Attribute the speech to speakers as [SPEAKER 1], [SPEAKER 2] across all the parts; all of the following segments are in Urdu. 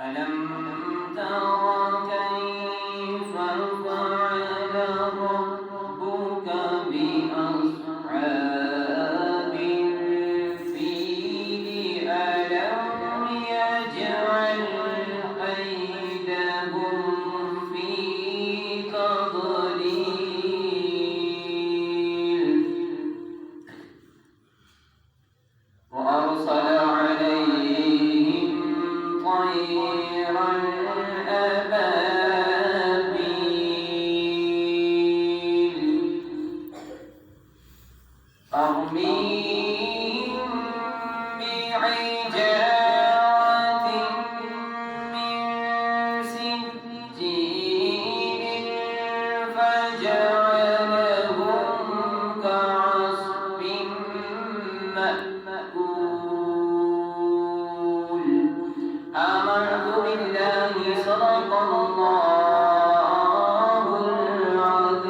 [SPEAKER 1] ألم تر كيف فعل ربك بأصحاب الفيل ألم يجعل كيدهم في تضليل وأرسل عليهم طيرا أبابيل ترميهم بحجارة من سجيل فجعلهم كعصف مأكول آمنت بالله صدق الله العظيم.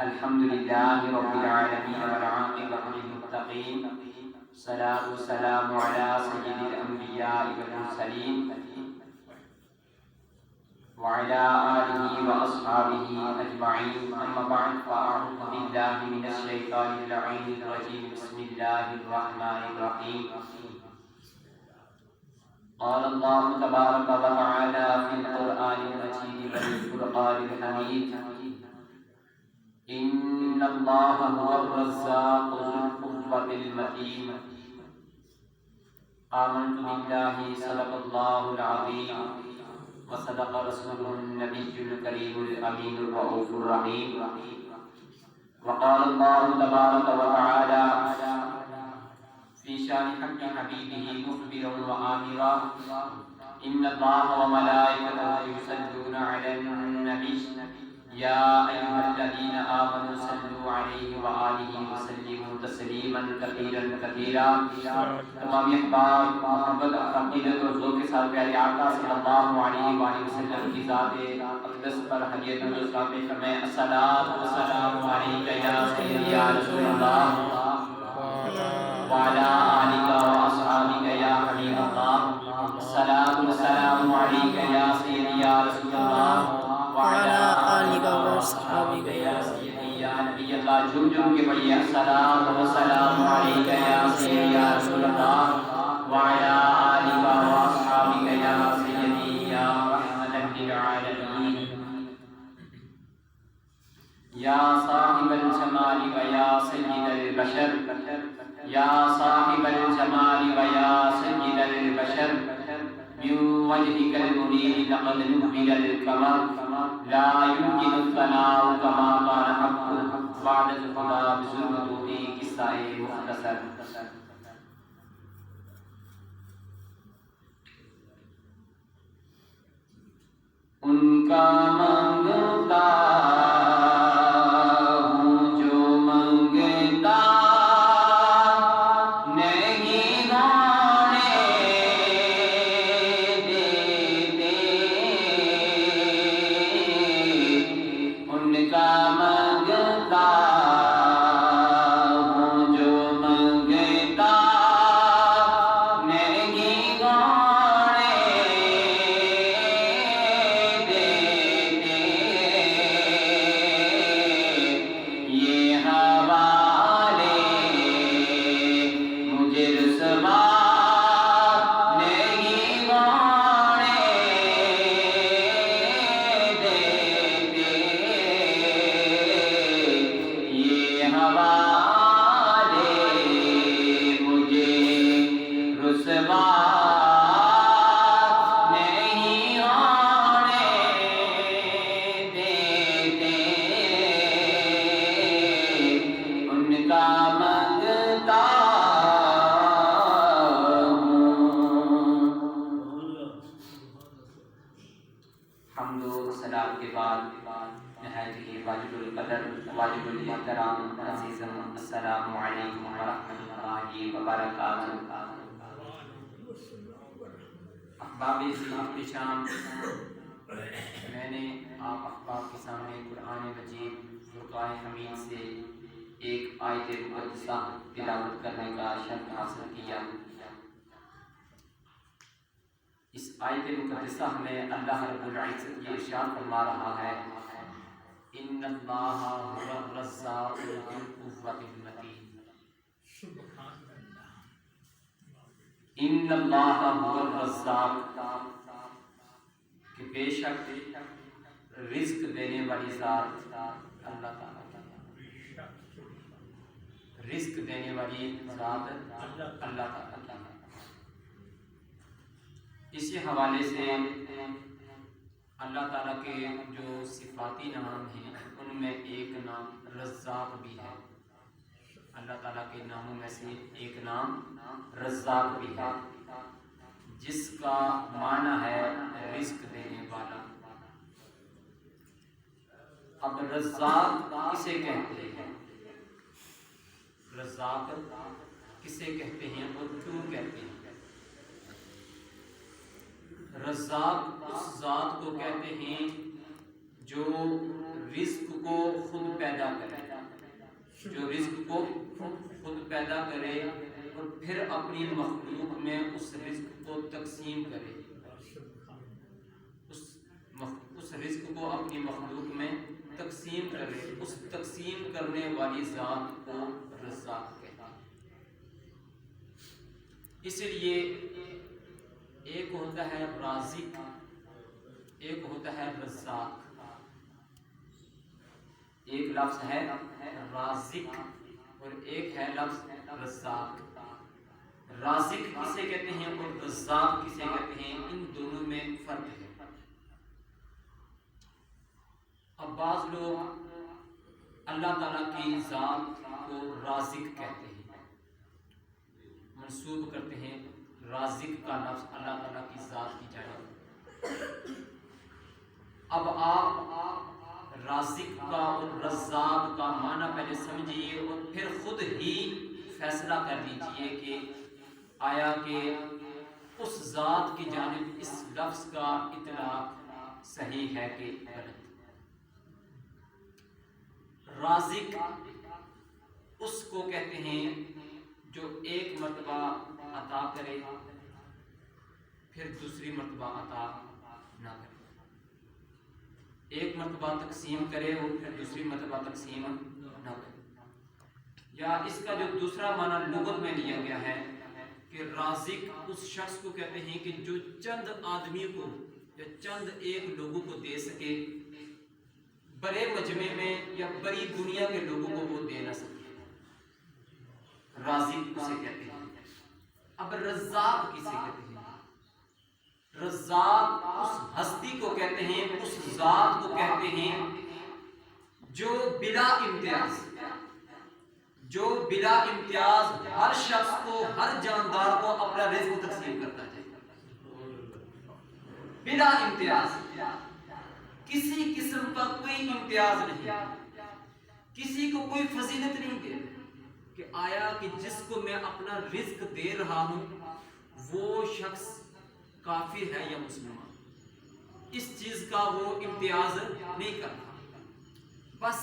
[SPEAKER 1] الحمد لله رب العالمين والعاقبة للمتقين الصلاة والسلام على سيد الأنبياء والمرسلين وعلى آله وأصحابه أجمعين أما بعد فأعوذ بالله من الشيطان اللعين الرجيم بسم الله الرحمن الرحيم. قال الله تبارك وتعالى في القرآن المجيد والفرقان الحميد إن الله هو الرزاق ذو القوة المتين. آمنت بالله صدق الله العظيم وصدق رسوله النبي الكريم الأمين الرؤوف الرحيم. وقال الله تبارك وتعالى في شان حق حبيبه مخبرا وآمرا إن الله وملائكته يصلون على النبي يا أيها الذين آمنوا صلوا عليه وآله وسلموا تسليما كثيرا كثيرا. تمام احباب محبت عقیدت اور ذوق کے ساتھ پیارے آقا صلی اللہ علیہ وآلہ وسلم کی ذات اقدس پر ہدیت الاسلام پیش فرمائیں الصلاۃ والسلام علیک یا سیدی یا رسول اللہ وعلى آلك وأصحابك يا حبيب الله. الصلاة والسلام عليك يا سيدي يا رسول الله وعلى آلك وأصحابك يا سيدي يا نبي الله. جھوم جھوم کے پڑھیے الصلاة والسلام عليك يا سيدي يا رسول الله وعلى آلك وأصحابك يا سيدي يا رحمة للعالمين. يا صاحب الجمال ويا سيد البشر يا صاحب الجمال ويا سيد البشر من وجهك المنير لقد نبل القمر لا يمكن الثناء كما قال حقه بعد الخدا بظلمته قصہ مختصر. ان کا منگتا واجب الاحترام عزیزم السلام علیکم ورحمۃ اللہ وبرکاتہ. احباب ذیاب شام، میں نے آپ احباب کے سامنے قرآن مجید فرقان حمید سے ایک آیت مقدسہ تلاوت کرنے کا شرف حاصل کیا۔ اس آیت مقدسہ میں اللہ رب العزت یہ ارشاد فرما رہا ہے ان اللہ هو الرزاق ذو القوة المتین، ان اللہ هو الرزاق، کہ بے شک رزق دینے والی ذات اللہ تعالیٰ، رزق دینے والی ذات اللہ تعالیٰ کی۔ اسی حوالے سے اللہ تعالیٰ کے جو صفاتی نام ہیں ان میں ایک نام رزاق بھی ہے۔ اللہ تعالیٰ کے ناموں میں سے ایک نام رزاق بھی ہے، جس کا معنی ہے رزق دینے والا۔ اب رزاق کسے کہتے ہیں، رزاق کسے کہتے ہیں اور کیوں کہتے ہیں؟ رزاق اس ذات کو کہتے ہیں جو رزق کو خود پیدا کرے، جو رزق کو خود پیدا کرے اور پھر اپنی مخلوق میں اس رزق کو تقسیم کرے، اس رزق کو اپنی مخلوق میں تقسیم کرے، اس تقسیم کرنے والی ذات کو رزاق کہتے ہیں۔ اس لیے ایک ہوتا ہے رازق، ایک ہوتا ہے رزاق۔ ایک لفظ ہے رازق اور ایک ہے لفظ رزاق۔ رازق کسے کہتے ہیں اور رزاق کسے کہتے ہیں، ان دونوں میں فرق ہے۔ اب بعض لوگ اللہ تعالیٰ کی ذات کو رازق کہتے ہیں، منسوب کرتے ہیں رازق کا لفظ اللہ تعالیٰ کی ذات کی جانب۔ اب آپ رازق کا اور رزاق کا معنی پہلے سمجھیے اور پھر خود ہی فیصلہ کر لیجئے کہ آیا کہ اس ذات کی جانب اس لفظ کا اطلاق صحیح ہے کہ غلط۔ رازق اس کو کہتے ہیں جو ایک مرتبہ عطا کرے پھر دوسری مرتبہ عطا نہ کرے، ایک مرتبہ تقسیم کرے اور پھر دوسری مرتبہ تقسیم نہ کرے۔ یا اس کا جو دوسرا معنی لغت میں لیا گیا ہے کہ رازق اس شخص کو کہتے ہیں کہ جو چند آدمی کو یا چند ایک لوگوں کو دے سکے، بڑے مجمع میں یا بڑی دنیا کے لوگوں کو وہ دے نہ سکے، رازق اسے کہتے ہیں۔ اب رزاق کسے کہتے ہیں؟ رزاق اس ہستی کو کہتے ہیں، اس ذات کو کہتے ہیں جو بلا امتیاز، جو بلا امتیاز ہر شخص کو، ہر جاندار کو اپنا رزق تقسیم کرتا ہے، بلا امتیاز، کسی قسم کا کوئی امتیاز نہیں، کسی کو کوئی فضیلت نہیں دے کہ آیا کہ جس کو میں اپنا رزق دے رہا ہوں وہ شخص کافر ہے یا مسلمان، اس چیز کا وہ امتیاز نہیں کر رہا۔ بس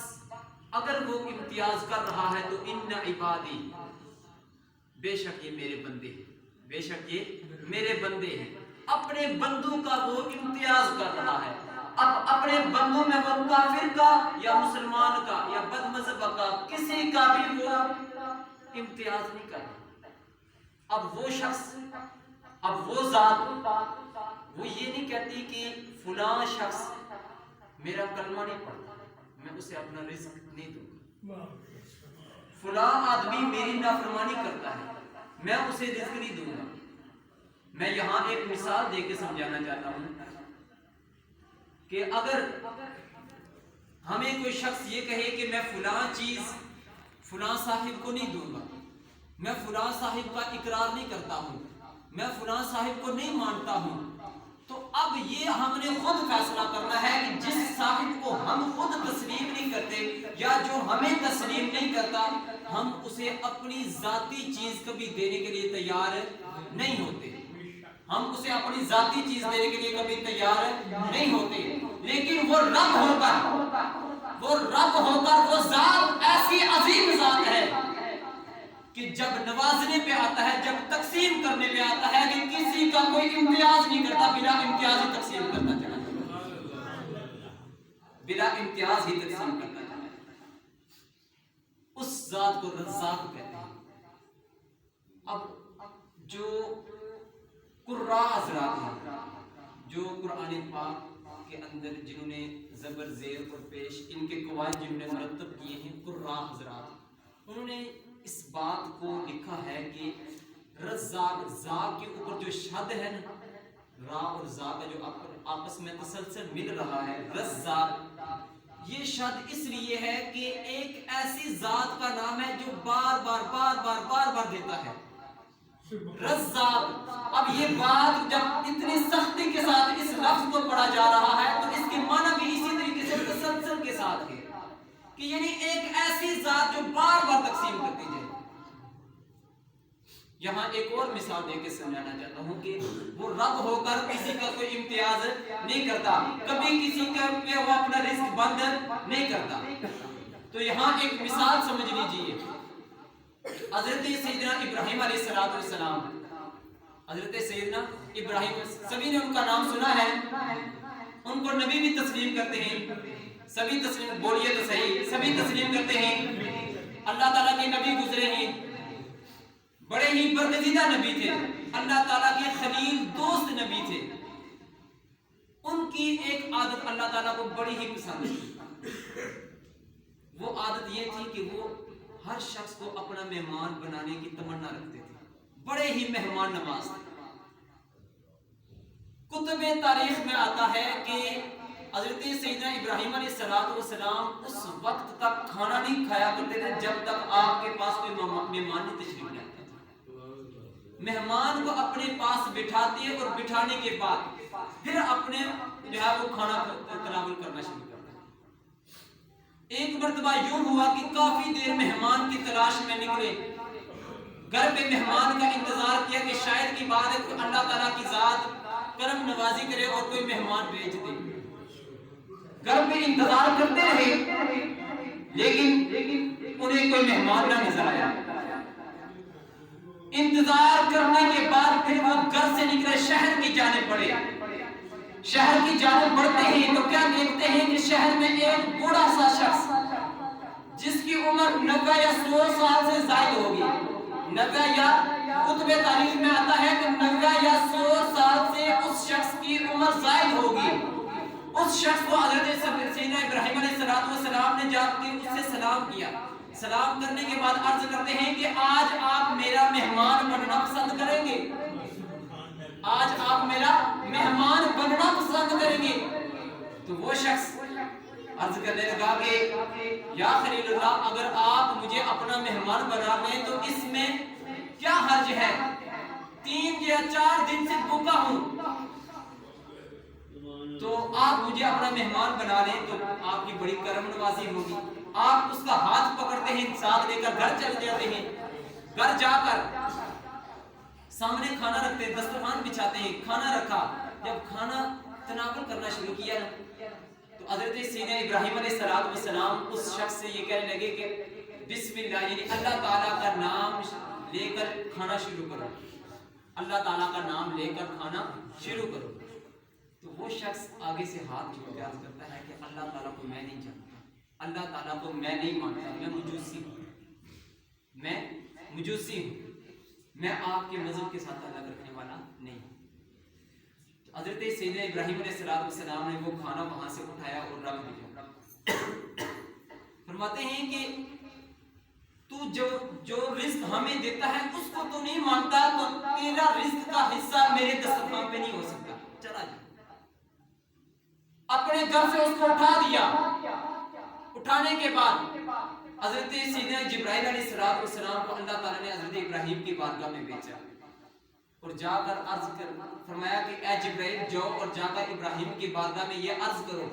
[SPEAKER 1] اگر وہ امتیاز کر رہا ہے تو ان عبادی، بے شک یہ میرے بندے ہیں، بے شک یہ میرے بندے ہیں، اپنے بندوں کا وہ امتیاز کر رہا ہے۔ اب اپنے بندوں میں وہ کافر کا یا مسلمان کا یا بد مذہب کا کسی کا بھی وہ امتیاز نہیں کر رہا۔ اب وہ شخص، اب وہ ذات، وہ یہ نہیں کہتی کہ فلاں شخص میرا کلمہ نہیں پڑھتا میں اسے اپنا رزق نہیں دوں گا، فلاں آدمی میری نافرمانی کرتا ہے میں اسے رزق نہیں دوں گا۔ میں یہاں ایک مثال دے کے سمجھانا چاہتا ہوں کہ اگر ہمیں کوئی شخص یہ کہے کہ میں فلاں چیز فلاں صاحب کو نہیں دوں گا، میں فلاں صاحب کا اقرار نہیں کرتا ہوں، میں فلاں صاحب کو نہیں مانتا ہوں، تو اب یہ ہم نے خود فیصلہ کرنا ہے کہ جس صاحب کو ہم خود تسلیم نہیں کرتے یا جو ہمیں تسلیم نہیں کرتا، ہم اسے اپنی ذاتی چیز کبھی دینے کے لیے تیار نہیں ہوتے، ہم اسے اپنی ذاتی چیز دینے کے لیے کبھی تیار نہیں ہوتے۔ لیکن وہ رب ہو کر وہ ذات ایسی عظیم ذات ہے کہ جب نوازنے پہ آتا ہے، جب تقسیم کرنے پہ آتا ہے کہ کسی کا کوئی امتیاز نہیں کرتا، بلا امتیاز ہی تقسیم کرتا چلا جاتا، بلا امتیاز ہی تقسیم کرتا چلا جاتا، اس ذات کو رزاق کہتے ہیں۔ اب جو قراء حضرات ہیں، جو قرآن پاک کے اندر جنہوں نے زبر زیر اور پیش ان کے قواعد جنہوں نے مرتب کیے ہیں، قراء حضرات، انہوں نے اس بات کو لکھا ہے کہ رزاق، ذا کے اوپر جو شد ہے نا، را اور ذا کا جو آپس میں تسلسل مل رہا ہے، رزاق، یہ شد اس لیے ہے کہ ایک ایسی ذات کا نام ہے جو بار بار دیتا ہے، رزاق۔ اب یہ بات جب اتنی سختی کے ساتھ اس لفظ کو پڑھا جا رہا ہے تو اس کے معنی بھی اسی طریقے سے تسلسل کے ساتھ ہے کہ یعنی ایک ایسی ذات جو بار تقسیم کرتی جائے۔ یہاں ایک اور مثال دے کے سمجھانا چاہتا ہوں کہ وہ رب ہو کر کسی کا کوئی امتیاز نہیں کرتا، کبھی کسی کا وہ اپنا رزق بند نہیں کرتا۔ تو یہاں ایک مثال سمجھ لیجئے، حضرت سیدنا ابراہیم علیہ السلام، حضرت سیدنا ابراہیم، سبھی نے ان کا نام سنا ہے، ان کو نبی بھی تسلیم کرتے ہیں، سبھی تسلیم، بولیے تو صحیح، سبھی تسلیم کرتے ہیں، اللہ تعالیٰ کے نبی گزرے ہیں، بڑے ہی برگزیدہ نبی تھے، اللہ تعالیٰ کے خلیل دوست نبی تھے۔ ان کی ایک عادت اللہ تعالیٰ کو بڑی ہی پسند تھی، وہ عادت یہ تھی کہ وہ ہر شخص کو اپنا مہمان بنانے کی تمنا رکھتے تھے، بڑے ہی مہمان نواز تھے۔ کتب تاریخ میں آتا ہے کہ حضرت سیدنا ابراہیم علیہ السلام اس وقت تک کھانا نہیں کھایا کرتے تھے جب تک آپ کے پاس کوئی مہمان نہیں تشریف لے آتا تھا۔ مہمان کو اپنے پاس بٹھاتے اور بٹھانے کے بعد پھر اپنے جو ہے وہ کھانا تناول کرنا شروع کرتا۔ ایک مرتبہ یوں ہوا کہ کافی دیر مہمان کی تلاش میں نکلے، گھر پہ مہمان کا انتظار کیا کہ شاید کی بات ہے کہ اللہ تعالیٰ کی ذات کرم نوازی کرے اور کوئی مہمان بھیج دے۔ گھر پہ انتظار کرتے رہے لیکن انہیں کوئی مہمان نہ نظر آیا۔ انتظار کرنے کے بعد پھر وہ گھر سے نکلے، شہر کی جانب بڑھے۔ شہر کی جانب بڑھتے ہیں تو کیا دیکھتے ہیں کہ شہر میں ایک بوڑھا سا شخص جس کی عمر 90 یا 100 سال سے زائد ہوگی، 90 یا کتب تاریخ میں آتا ہے کہ 90 یا 100 سال سے اس شخص کی عمر زائد ہوگی۔ اس شخص کو حضرت سیدنا ابراہیم علیہ السلام نے جا کے اس سے سلام کیا۔ سلام کرنے کے بعد عرض کرتے ہیں کہ آج آپ میرا مہمان بننا پسند کریں گے؟ آج آپ میرا مہمان بننا پسند کریں گے؟ تو وہ شخص عرض کرنے لگا کہ یا خلیل اللہ، اگر آپ مجھے اپنا مہمان بنا لیں تو اس میں کیا حرج ہے؟ 3 یا 4 دن سے بھوکا ہوں، تو آپ مجھے اپنا مہمان بنا لیں تو آپ کی بڑی کرم نوازی ہوگی۔ آپ اس کا ہاتھ پکڑتے ہیں، ساتھ لے کر گھر چل جاتے ہیں، گھر جا کر سامنے کھانا رکھتے ہیں، دسترخوان بچھاتے ہیں، کھانا رکھا۔ جب کھانا تناول کرنا شروع کیا تو حضرت سیدنا ابراہیم علیہ السلام اس شخص سے یہ کہنے لگے کہ بسم اللہ، یعنی اللہ تعالیٰ کا نام لے کر کھانا شروع کرو، اللہ تعالیٰ کا نام لے کر کھانا شروع کرو۔ تو وہ شخص آگے سے ہاتھ جوڑ کے عرض کرتا ہے کہ اللہ تعالیٰ کو میں نہیں جانتا، اللہ تعالیٰ کو میں نہیں مانتا، میں مجوسی ہوں، میں آپ کے مذہب کے ساتھ تعلق رکھنے والا نہیں ہوں۔ حضرت سیدنا ابراہیم علیہ السلام نے وہ کھانا وہاں سے اٹھایا اور رکھ دیا۔ فرماتے ہیں کہ تو جو رزق ہمیں دیتا ہے اس کو تو نہیں مانتا، تو تیرا رزق کا حصہ میرے دسترخوان پہ نہیں ہو سکتا، چلا جا۔ اپنے گھر سے اس کو اٹھا دیا۔ اٹھانے کے بعد حضرت سیدنا جبرائیل علیہ السلام کو اللہ تعالیٰ نے حضرت ابراہیم کی بارگاہ میں بھیجا اور جا کر عرض کر فرمایا کہ اے جبرائیل جاؤ اور جا کر ابراہیم کی بارگاہ میں یہ عرض کرو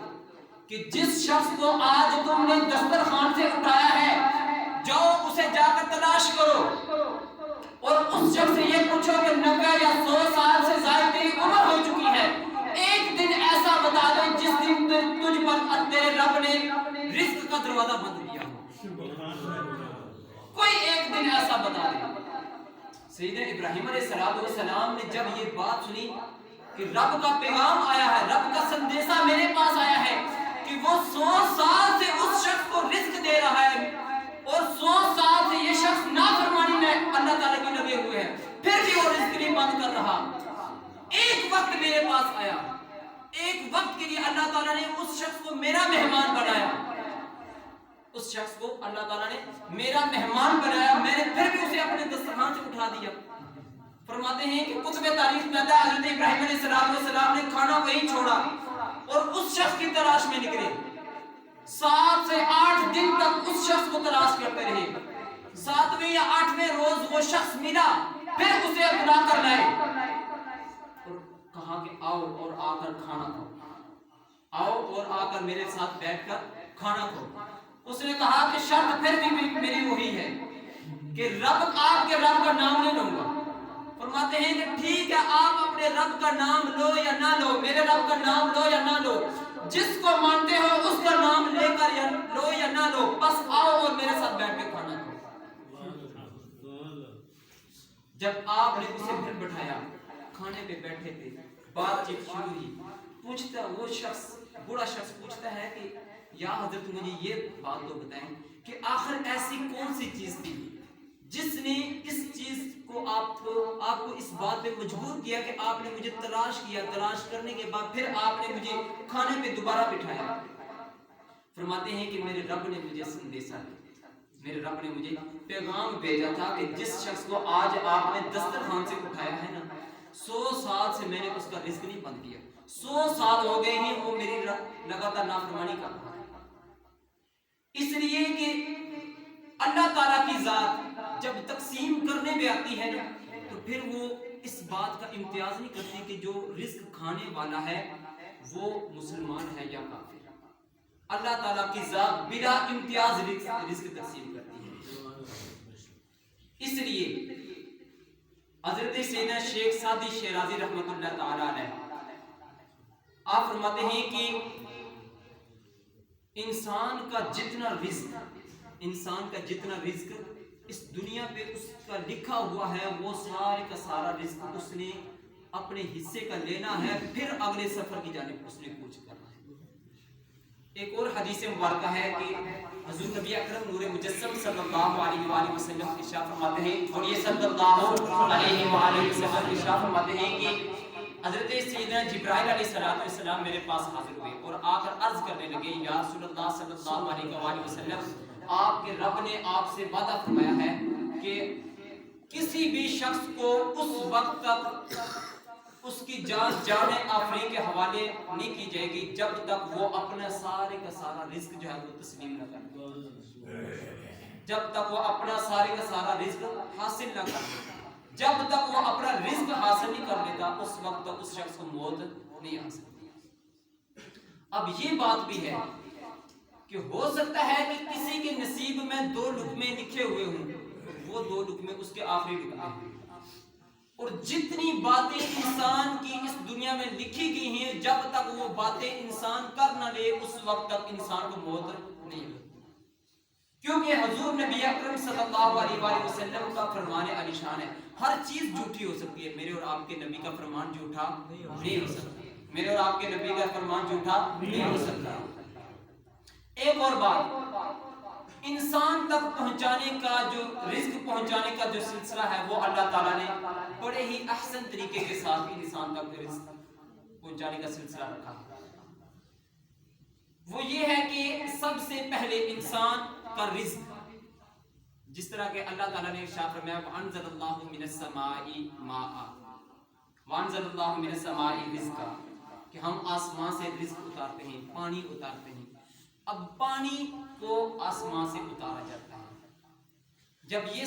[SPEAKER 1] کہ جس شخص کو آج تم نے دسترخوان سے اٹھایا ہے، جاؤ اسے جا کر تلاش کرو اور اس شخص سے یہ پوچھو کہ 90 یا 100 سال سے زائد تیری عمر ہو چکی ہے، ایک دن ایسا بتا دے جس دن تجھ پر تیرے رب نے رزق کا دروازہ بند کیا ہو، کوئی ایک دن ایسا بتا دے۔ سیدنا ابراہیم علیہ السلام نے جب یہ بات سنی کہ رب کا پیغام آیا ہے، رب کا سندیشہ میرے پاس آیا ہے کہ وہ 100 سال سے اس شخص کو رزق دے رہا ہے اور 100 سال سے یہ شخص نافرمانی میں اللہ تعالیٰ کی لگے ہوئے ہیں، پھر بھی وہ رزق نہیں بند کر رہا۔ ایک وقت میرے پاس آیا، ایک وقت کے لیے اللہ تعالیٰ نے اس شخص کو میرا مہمان بنایا، اس شخص کو اللہ تعالیٰ نے میرا مہمان بنایا، میں نے پھر بھی اسے اپنے دسترخوان سے اٹھا دیا۔ فرماتے ہیں کہ کتب تاریخ میں آتا ہے حضرت ابراہیم علیہ السلام نے کھانا وہیں چھوڑا اور اس شخص کی تلاش میں نکلے، 7 سے 8 دن تک اس شخص کو تلاش کرتے رہے۔ 7ویں یا 8ویں روز وہ شخص ملا، پھر اسے بلا کر لائے اور کہا کہ آؤ اور آ کر کھانا کھاؤ، آؤ اور آ کر میرے ساتھ بیٹھ کر کھانا کھاؤ۔ اس نے کہا کہ شرط پھر بھی میری وہی ہے کہ آپ کے رب کا نام نہیں لوں گا۔ فرماتے ہیں کہ ٹھیک ہے، آپ اپنے رب کا نام لو یا نہ لو، میرے رب کا نام لو یا نہ لو، جس کو مانتے ہو اس کا نام لے کر یا لو یا نہ لو، بس آؤ اور میرے ساتھ بیٹھ کے کھانا کھاؤ۔ جب آپ نے اسے پھر بٹھایا، کھانے پہ بیٹھے تھے، بات چیت شروع ہوئی، پوچھتا وہ شخص، بوڑھا شخص پوچھتا ہے کہ یا حضرت مجھے یہ بات تو بتائیں کہ آخر ایسی کون سی چیز تھی جس نے اس چیز کو آپ کو اس بات پہ مجبور کیا کہ آپ نے مجھے تلاش کیا، تلاش کرنے کے بعد پھر آپ نے مجھے کھانے پہ دوبارہ بٹھایا۔ فرماتے ہیں کہ میرے رب نے مجھے سندیشہ دیا، میرے رب نے مجھے پیغام بھیجا تھا کہ جس شخص کو آج آپ نے دسترخوان سے اٹھایا ہے نا، 100 سال سے میں نے اس کا رزق نہیں بند کیا، 100 سال ہو گئے ہیں وہ میری لگاتار نافرمانی کر رہا ہے۔ اس لیے کہ اللہ تعالیٰ کی ذات جب تقسیم کرنے پہ آتی ہے نا تو پھر وہ اس بات کا امتیاز نہیں کرتی کہ جو رزق کھانے والا ہے وہ مسلمان ہے یا کافر۔ اللہ تعالیٰ کی ذات بلا امتیاز رزق تقسیم کرتی ہے۔ اس لیے حضرت سیدنا شیخ سعدی شیرازی رحمۃ اللہ تعالیٰ علیہ آپ فرماتے ہیں کہ انسان کا جتنا رزق اس دنیا پہ اس کا لکھا ہوا ہے وہ سارے کا سارا رزق اس نے اپنے حصے کا لینا ہے، پھر اگلے سفر کی جانب اس نے کوچ کرنا ہے۔ ایک اور حدیث مبارکہ ہے کہ حضور نبی اکرم نور مجسم صلی اللہ علیہ وآلہ وسلم ارشاد فرماتے ہیں، اور یہ صلی اللہ علیہ وآلہ وسلم ارشاد فرماتے ہیں کہ حضرت سیدنا جبرائیل علیہ السلام میرے پاس حاضر ہوئے اور آ کر عرض کرنے لگے، یا رسول اللہ صلی اللہ علیہ وآلہ وسلم، آپ کے رب نے آپ سے وعدہ فرمایا ہے کہ کسی بھی شخص کو اس وقت تک اس کی جان آفرین کے حوالے نہیں کی جائے گی جب تک وہ اپنا سارے کا سارا رزق جو ہے وہ تسلیم نہ کرے، جب تک وہ اپنا سارے کا سارا رزق حاصل نہ کرے، جب تک وہ اپنا رزق حاصل نہیں کر لیتا اس وقت تک اس شخص کو موت نہیں آ سکتی۔ اب یہ بات بھی ہے کہ ہو سکتا ہے کہ کسی کے نصیب میں 2 لقمے لکھے ہوئے ہوں، وہ 2 لقمے اس کے آخری لقمے ہیں، اور جتنی باتیں انسان کی اس دنیا میں لکھی گئی ہیں جب تک وہ باتیں انسان کر نہ لے اس وقت تک انسان کو موت نہیں ہوتی، کیونکہ حضور نبی اکرم صلی اللہ علیہ وآلہ وسلم کا فرمان علی شان ہے۔ ہر چیز جھوٹی ہو سکتی ہے، میرے اور آپ کے نبی کا فرمان جھوٹا نہیں ہو سکتا، میرے اور آپ کے نبی کا فرمان جھوٹا نہیں ہو سکتا۔ ایک اور بات، انسان تک پہنچانے کا جو رزق پہنچانے کا جو سلسلہ ہے وہ اللہ تعالیٰ نے بڑے ہی احسن طریقے کے ساتھ انسان تک رزق پہنچانے کا سلسلہ رکھا۔ وہ یہ ہے کہ سب سے پہلے انسان کا رزق، جس طرح کہ اللہ تعالیٰ نے ارشاد فرمایا وَأَنزَلَ اللَّهُ مِنَ السَّمَاءِ مَاءً وَأَنزَلَ اللَّهُ مِنَ السَّمَاءِ رِزْقًا، کہ ہم آسمان سے رزق اتارتے ہیں، پانی اتارتے ہیں۔ اب پانی کو آسمان سے اتارا جاتا ہے، جب یہ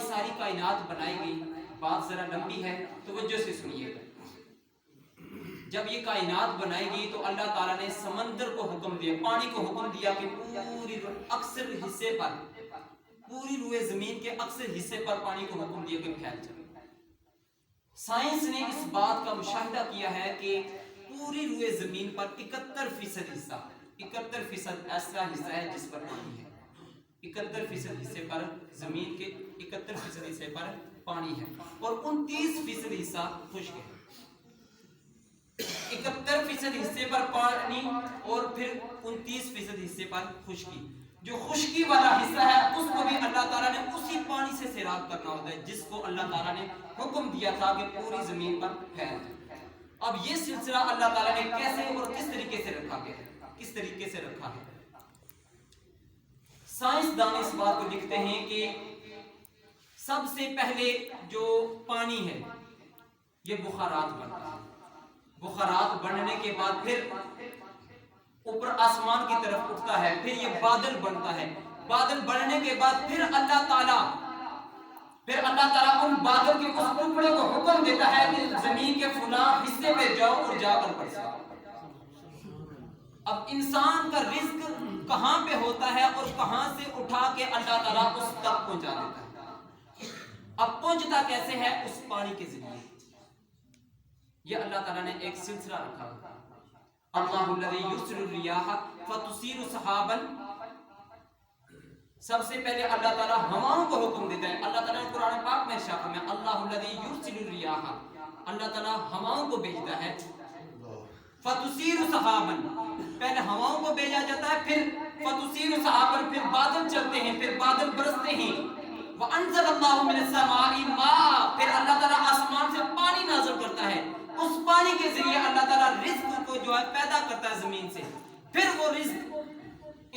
[SPEAKER 1] ساری کائنات بنائی گئی، بات ذرا لمبی ہے توجہ سے سنیے گا۔ جب یہ کائنات بنائی گئی تو اللہ تعالیٰ نے سمندر کو حکم دیا، پانی کو حکم دیا کہ پوری اکثر حصے پر، پوری روئے زمین کے اکثر حصے پر پانی کو حکم دیا کہ پھیل جائے۔ سائنس نے اس بات کا مشاہدہ کیا ہے کہ
[SPEAKER 2] پوری روئے زمین پر 71% حصہ، 71% ایسا حصہ ہے جس پر پانی ہے، 71% حصے پر زمین کے 71% حصے پر پانی ہے، اور 29% حصہ خشک ہے۔ 71% حصے پر پانی اور پھر 29% حصے پر خشکی۔ جو خشکی والا حصہ ہے اس کو بھی اللہ تعالیٰ نے اسی پانی سے سیراب کرنا ہوتا ہے جس کو اللہ تعالیٰ نے حکم دیا تھا کہ پوری زمین پر پھیل جائے۔ اب یہ سلسلہ اللہ تعالیٰ نے کیسے اور کس طریقے سے رکھا گیا ہے، کس طریقے سے رکھا ہے؟ سائنسدان اس بات کو لکھتے ہیں کہ سب سے پہلے جو پانی ہے یہ بخارات بنتا ہے، بخارات بننے کے بعد پھر اوپر آسمان کی طرف اٹھتا ہے، پھر یہ بادل بنتا ہے، بادل بننے کے بعد پھر اللہ تعالیٰ ان بادل کے اس ٹکڑے کو حکم دیتا ہے کہ زمین کے فلاں حصے پہ جاؤ اور جا کر برساؤ۔ اب انسان کا رزق کہاں پہ ہوتا ہے اور کہاں سے اٹھا کے اللہ تعالیٰ اس تک پہنچا دیتا ہے۔ اب پہنچتا کیسے ہے؟ اس پانی کے ذریعے۔ یہ اللہ تعالیٰ نے ایک سلسلہ رکھا ہے۔ اللہ الذی یرسل الریاح فتصیر سحابا، سب سے پہلے اللہ تعالیٰ ہواؤں کو حکم دیتا ہے۔ اللہ تعالیٰ نے قرآن پاک میں ارشاد فرمایا اللہ الذی یرسل الریاح، اللہ تعالیٰ ہواؤں کو بھیجتا ہے۔ فتصیر سحابا، پہلے ہواؤں کو بھیجا جاتا ہے، پھر فتصیر سحابا، پھر بادل چلتے ہیں، پھر بادل برستے ہیں۔ وانزل اللہ من السماء ماء، پھر اللہ تعالیٰ آسمان سے پانی نازل کرتا ہے، اس پانی کے ذریعے اللہ تعالیٰ رزق کو جو ہے پیدا کرتا ہے زمین سے، پھر وہ رزق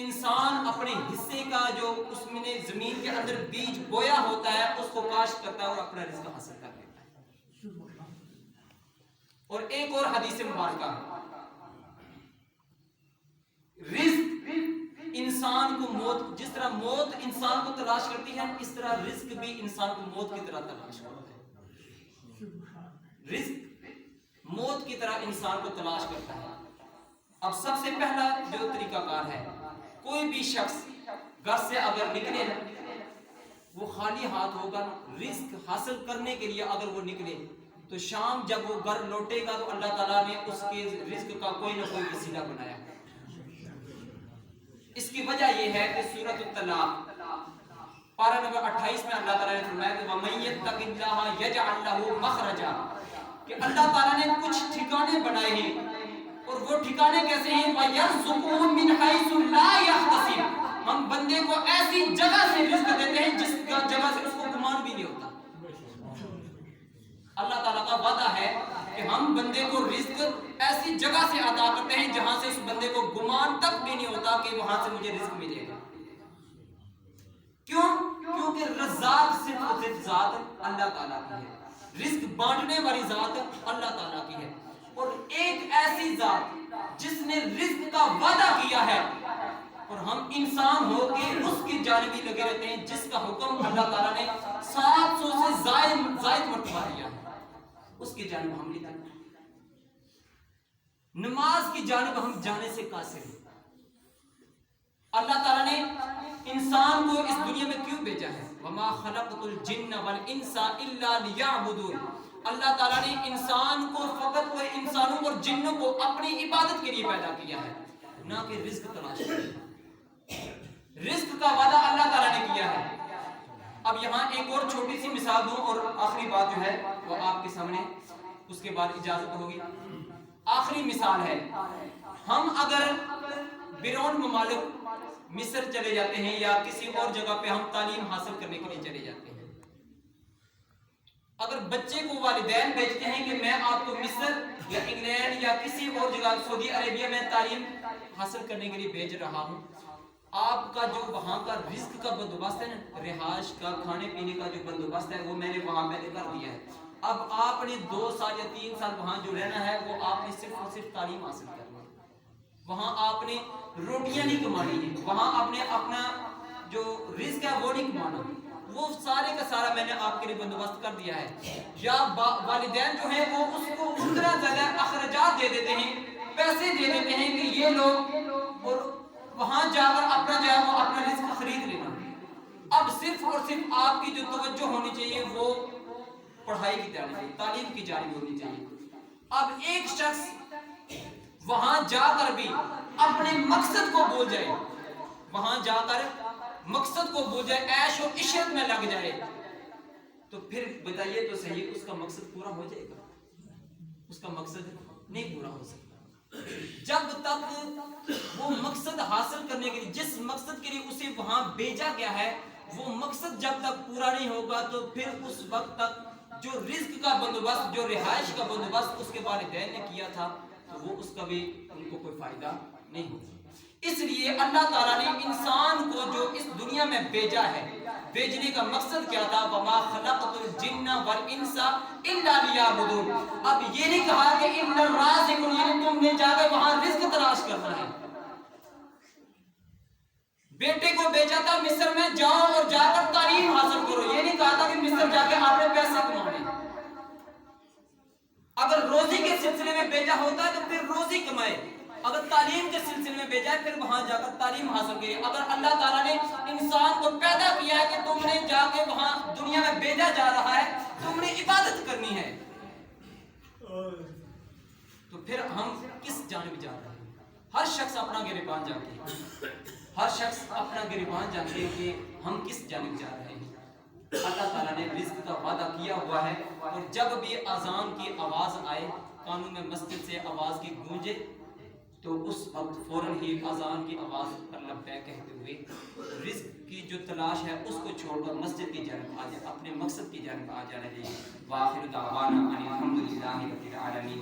[SPEAKER 2] انسان اپنے حصے کا جو اس میں زمین کے اندر بیج بویا ہوتا ہے اس کو کاشت کرتا ہے اور اپنا رزق حاصل کر لیتا ہے۔ اور ایک اور حدیث مبارکہ، رزق انسان کو موت، جس طرح موت انسان کو تلاش کرتی ہے اس طرح رزق بھی انسان کو موت کی طرح تلاش کرتا ہے۔ رزق موت کی طرح انسان کو تلاش کرتا ہے۔ اب سب سے پہلا جو طریقہ کار ہے، کوئی بھی شخص گھر سے اگر نکلے وہ خالی ہاتھ ہو کر رزق حاصل کرنے کے لیے اگر وہ نکلے تو شام جب وہ گھر لوٹے گا تو اللہ تعالیٰ نے اس کے رزق کا کوئی نہ کوئی وسیلہ بنایا۔ اس کی وجہ یہ ہے کہ سورۃ الطلاق پارہ نمبر 28 میں اللہ تعالیٰ نے فرمایا کہ وَمَن يَتَّقِ اللَّهَ يَجْعَل لَّهُ مَخْرَجًا، کہ اللہ تعالیٰ نے کچھ ٹھکانے بنائے ہیں، اور وہ ٹھکانے کیسے ہیں؟ وَيَرْزُقُهُ مِنْ حَيْثُ لَا يَحْتَسِبُ، ہم بندے کو ایسی جگہ سے رزق دیتے ہیں جس جگہ سے اس کو گمان بھی نہیں ہوتا۔ اللہ تعالیٰ کا وعدہ ہے کہ ہم بندے کو رزق ایسی جگہ سے عطا کرتے ہیں جہاں سے اس بندے کو گمان تک بھی نہیں ہوتا کہ وہاں سے مجھے رزق ملے گا۔ کیوں؟ کیونکہ رزاق صرف اور صرف ذات اللہ تعالیٰ کی ہے، رزق بانٹنے والی ذات اللہ تعالیٰ کی ہے، اور ایک ایسی ذات جس نے رزق کا وعدہ کیا ہے اور ہم انسان ہو کے اس کی جانب ہی لگے رہتے ہیں، جس کا حکم اللہ تعالیٰ نے 700 سے زائد مرتبہ دیا ہے، اس کی جانب ہم نہیں جاتے۔ نماز کی جانب ہم جانے سے قاصر ہیں۔ اللہ تعالیٰ نے انسان کو اس دنیا میں کیوں بھیجا ہے؟ وَمَا خَلَقْتُ الْجِنَّ وَالْإِنسَ إِلَّا لِيَعْبُدُونِ، اللہ تعالیٰ نے انسان کو فقط وہ انسانوں اور جنوں کو اپنی عبادت کے لیے پیدا کیا ہے، نہ کہ رزق تلاش کرنے۔ رزق کا وعدہ اللہ تعالیٰ نے کیا ہے۔ اب یہاں ایک اور چھوٹی سی مثال دوں اور آخری بات جو ہے وہ آپ کے سامنے، اس کے بعد اجازت ہوگی۔ آخری مثال ہے، ہم اگر بیرون ممالک مصر چلے جاتے ہیں یا کسی اور جگہ پہ ہم تعلیم حاصل کرنے کے لیے چلے جاتے ہیں، اگر بچے کو والدین بھیجتے ہیں کہ میں آپ کو مصر یا انگلینڈ یا کسی اور جگہ سعودی عربیہ میں تعلیم حاصل کرنے کے لیے بھیج رہا ہوں، آپ کا جو وہاں کا رزق کا بندوبست ہے نا، رہائش کا، کھانے پینے کا جو بندوبست ہے وہ میں نے وہاں میں نے کر دیا ہے۔ اب آپ نے 2 سال یا 3 سال وہاں جو رہنا ہے وہ آپ نے صرف اور صرف تعلیم حاصل کرنا ہے، وہاں آپ نے روٹیاں نہیں کمانی ہے، وہاں آپ نے اپنا جو رزق ہے وہ نہیں کمانا، وہ سارے کا سارا میں نے آپ کے لیے بندوبست کر دیا ہے۔ یا والدین جو ہیں وہ اس کو اتنا زیادہ اخراجات دے دیتے ہیں، پیسے دے دیتے ہیں کہ یہ لوگ اور وہاں جا کر اپنا جو ہے وہ اپنا رزق خرید لینا۔ اب صرف اور صرف آپ کی جو توجہ ہونی چاہیے وہ پڑھائی کی جانب، تعلیم کی جانب ہونی چاہیے۔ اب ایک شخص وہاں جا کر بھی اپنے مقصد کو بھول جائے، وہاں جا کر مقصد کو بھول جائے، عیش و عشرت میں لگ جائے، تو پھر بتائیے تو صحیح اس کا مقصد پورا ہو جائے گا؟ اس کا مقصد نہیں پورا ہو سکتا۔ جب تک وہ مقصد حاصل کرنے کے لیے، جس مقصد کے لیے اسے وہاں بھیجا گیا ہے، وہ مقصد جب تک پورا نہیں ہوگا تو پھر اس وقت تک جو رزق کا بندوبست، جو رہائش کا بندوبست اس کے والدین نے کیا تھا، تو وہ اس کا بھی ان کو کوئی فائدہ نہیں ہوگا۔ اس لیے اللہ تعالیٰ نے انسان کو جو اس دنیا میں بھیجا ہے، بھیجنے کا مقصد کیا تھا؟ وَمَا خَلَقْتُ الْجِنَّ وَالْإِنسَ إِلَّا لِيَعْبُدُونَ۔ اب یہ نہیں کہا کہ اِنَّ الرَّازِقُ، یعنی تم نے جا کے وہاں رزق تلاش کرنا ہے۔ بیٹے کو بھیجا تھا مصر میں، جاؤ اور جا کر تعلیم حاصل کرو، یہ نہیں کہا تھا کہ مصر جا کے آپ نے پیسے کمانے۔ اگر روزی کے سلسلے میں بھیجا ہوتا ہے تو پھر روزی کمائے، اگر تعلیم کے سلسلے میں بھیجا ہے پھر وہاں جا کر تعلیم حاصل کی۔ اگر اللہ تعالیٰ نے انسان کو پیدا کیا ہے کہ تم نے جا کے وہاں دنیا میں بھیجا جا رہا ہے، تم نے عبادت کرنی ہے، تو پھر ہم کس جانب جا رہے ہیں؟ ہر شخص اپنا گریبان جانتے ہیں، ہر شخص اپنا گریبان جانتے ہیں کہ ہم کس جانب جا رہے ہیں۔ اللہ تعالیٰ نے رزق کا وعدہ کیا ہوا ہے، اور جب بھی اذان کی آواز آئے، قانون میں مسجد سے آواز کی گونجے، تو اس وقت فوراً ہی اذان کی آواز پر لبیک کہتے ہوئے رزق کی جو تلاش ہے اس کو چھوڑ کر مسجد کی جانب آ جائے، اپنے مقصد کی جانب آ جانا چاہیے۔ وآخر دعوانا ان الحمد للہ رب العالمین۔